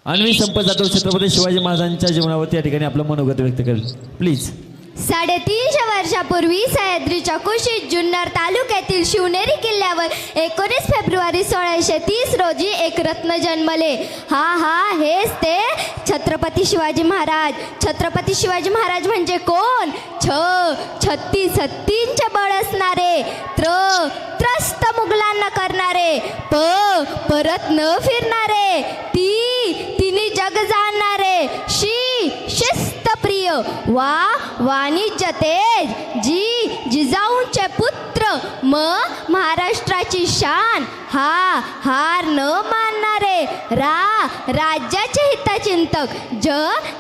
अन्वी संपत जाधव छत्रपती शिवाजी महाराजांच्या जीवनावरती या ठिकाणी आपलं मनोगत व्यक्त करेल प्लीज. 350 वर्षापूर्वी सह्याद्रीच्या कुशीत जुन्नर तालुक्यातील शिवनेरी किल्ल्यावर 19 फेब्रुवारी 1630 रोजी एक रत्न जन्मले. हेच ते छत्रपती शिवाजी महाराज. छत्रपती शिवाजी महाराज म्हणजे कोण? छत्तीस हत्तींचे बळ असणारे, त्रस्त मुघलांना करणारे, परत न फिरणारे, तिन्ही जग जाणणारे, शिस्तप्रिय, वाणिज्य तेज, जिजाऊंचे पुत्र, महाराष्ट्राची शान, हार न मानणारे, राज्याचे हितचिंतक,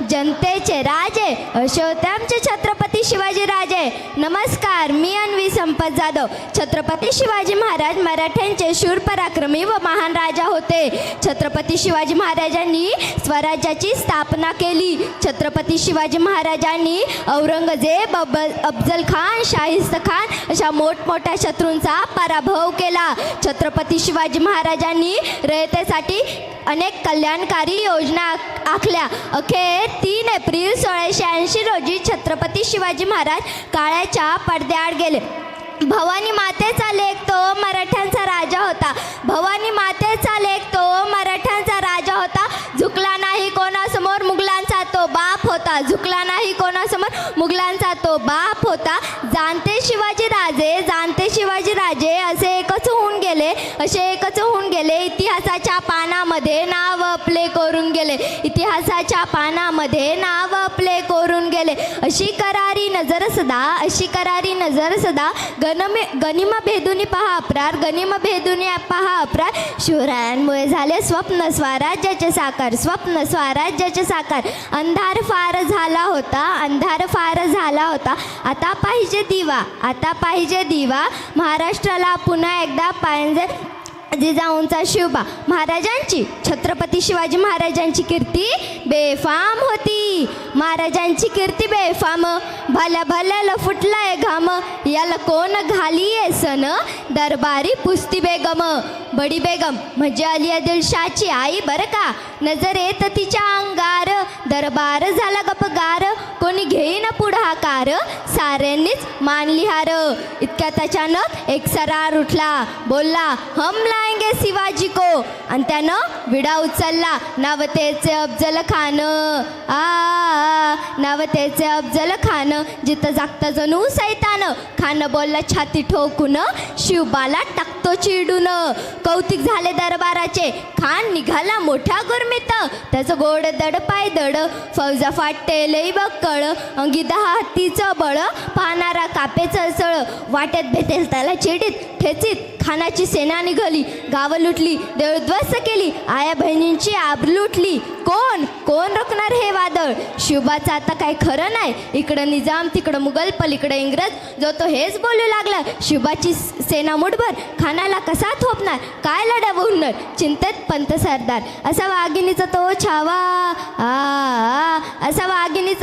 जनतेचे राजे, असे होते आमचे छत्रपती शिवाजी राजे. नमस्कार, मी अन्वी संपत जाधव. छत्रपती शिवाजी महाराज मराठ्यांचे शूर पराक्रमी व महान राजा होते. छत्रपती शिवाजी महाराजांनी स्वराज्याची स्थापना केली. छत्रपती शिवाजी महाराजांनी औरंगजेब, अफजल खान, शाहिस्त खान अशा मोठमोठ्या शत्रूंचा पराभव केला. छत्रपती शिवाजी महाराजांनी रयतेसाठी अनेक कल्याणकारी योजना आखल्या. अखेर 3 एप्रिल 1680 रोजी छत्रपती शिवाजी महाराज काळाच्या पडद्याआड गेले. भवानी मातेचा लेक तो मराठ्यांचा राजा होता. भवानी मातेचा लेक तो मराठ्यांचा राजा होता. झुकला नाही कोणासमोर, मुघलांचा तो बाप होता. झुकला नाही कोणासमोर, मुघलांचा तो बाप होता. जाणते शिवाजी राजे असे एकच होऊन गेले. इतिहासाच्या पानामध्ये नाव आपले करून गेले. अशी करारी नजर सदा गनिमा भेदुनी पहा अप्रार. शिवरायांमुळे झाले स्वप्न स्वराज्याचे साकार. अंधार फार झाला होता. आता पाहिजे दिवा. महाराष्ट्राला पुन्हा एकदा पाहिजे जिजाऊंचा शिवबा. महाराजांची, छत्रपती शिवाजी महाराजांची कीर्ती बेफाम होती. भल्या फुटलाय घाम. याला कोण घालीये सन, दरबारी पुस्ती बेगम. बडी बेगम म्हणजे अली आदिलशाची आई बरं का. नजर येत तिच्या अंगार, दरबार झाला गपगार. कोणी घेईन पुढाकार, साऱ्यांनीच मानली हार. इतक्यात अचानक एक सरार उठला, बोलला हम लाएंगे शिवाजी को. आणि त्यानं विडा उचलला. नावतेचे अफजल खान. जिथं जागतं जणू सैतान. खान बोलला छाती ठोकून, शिवबाला टाकतो चिडून. कौतिक झाले दरबाराचे, खान निघाला मोठ्या गुरमीत. त्याचं गोड दड पाय दड, फौजा फाटे लई बक्कळ. अंगी 10 हत्तीचं बळ, पाहणारा कापे चळचळ. वाटेत भेटेल त्याला चिडीत ठेचीत. खानाची सेना निघाली, गावं लुटली, देवध्वस्त केली. आया बहिणींची आबरू लुटली. कोण रोखणार हे वादळ? शिवबाचं आता काही खरं नाही. इकडं निजाम, तिकडं मुघल, पलीकडे इंग्रज. जो तो हेच बोलू लागला. शिवबाची सेना मुठभर, खानाला कसा थोपणार? काय लढा होणार? चिंतेत पंत सरदार. असा वाघिणीचा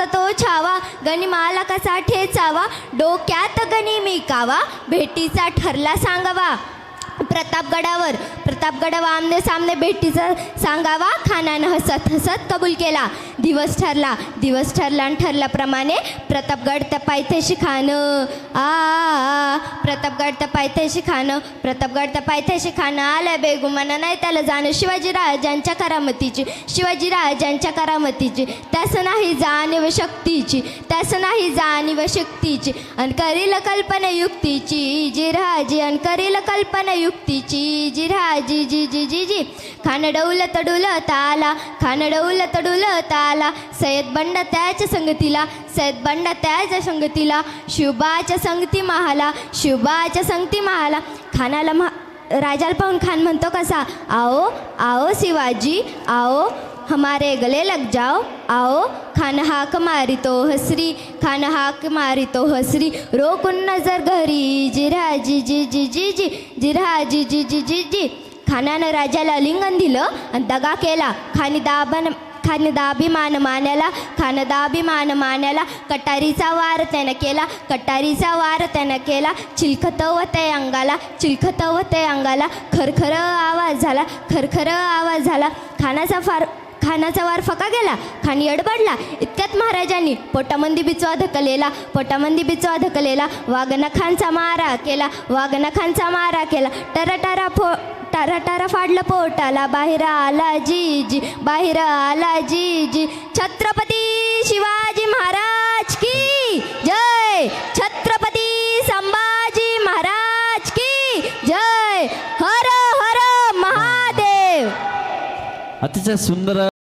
तो छावा. गनिमाला कसा ठेचावा. डोक्यात गनिमी कावा. भेटीचा ठरला सांगावा. प्रतापगडावर आमने सामने भेटीचा सांगावा. खानानं हसत कबूल केला. दिवस ठरला आणि ठरल्याप्रमाणे प्रतापगड त्या पायथ्याशी खाणं आलं बेगुमाना. नाही त्याला जाणं शिवाजी राजांच्या करामतीची. त्यास नाही जाणीव शक्तीची. अन करील कल्पना युक्तीची जी. खान डौलत ताला. सय्यद बंडा त्याच्या संगतीला. शिवबाच्या संगती महाला. खानाला राजाला पाहून खान म्हणतो कसा, आओ शिवाजी आओ, हमारे गले लग जाओ आओ. खान हाक मारी तो हसरी. रोकून नजर घरी जिराजी. खानानं राजाला लिंगन दिलं आणि दगा केला. खानदाभिमान मान्याला. कटारीचा वार त्यानं केला. चिलखत वते अंगाला. खरखर आवाज झाला. खानाचा खानाचा वार फका गेला. खान येडबडला. इतक्यात महाराजांनी पोटामंदी बिचवा धकलेला. वागना खानचा मारा केला. टारा फाडलं पोटाला. बाहेर आला जीजी. छत्रपती शिवाजी महाराज की जय. छत्रपती संभाजी महाराज की जय. हर हर महादेव. अतिशय सुंदर